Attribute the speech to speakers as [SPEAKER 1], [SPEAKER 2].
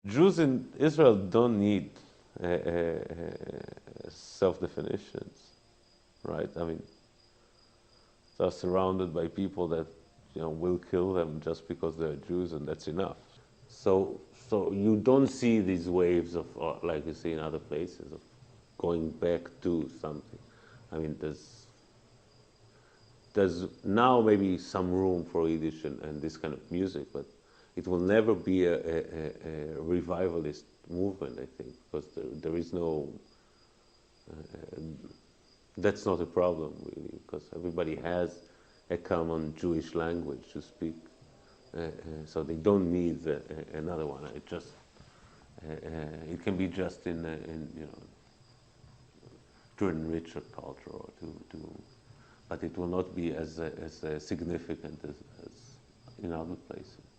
[SPEAKER 1] Jews in Israel don't need self-definitions, right? I mean, they're surrounded by people that will kill them just because they're Jews, and that's enough. So, so you don't see these waves of, like you see in other places, of going back to something. I mean, there's now maybe some room for Yiddish and this kind of music, but it will never be a revivalist movement, I think, because there is no, that's not a problem really, because everybody has a common Jewish language to speak, so they don't need another one. It can be just in to enrich a culture or but it will not be as significant as in other places.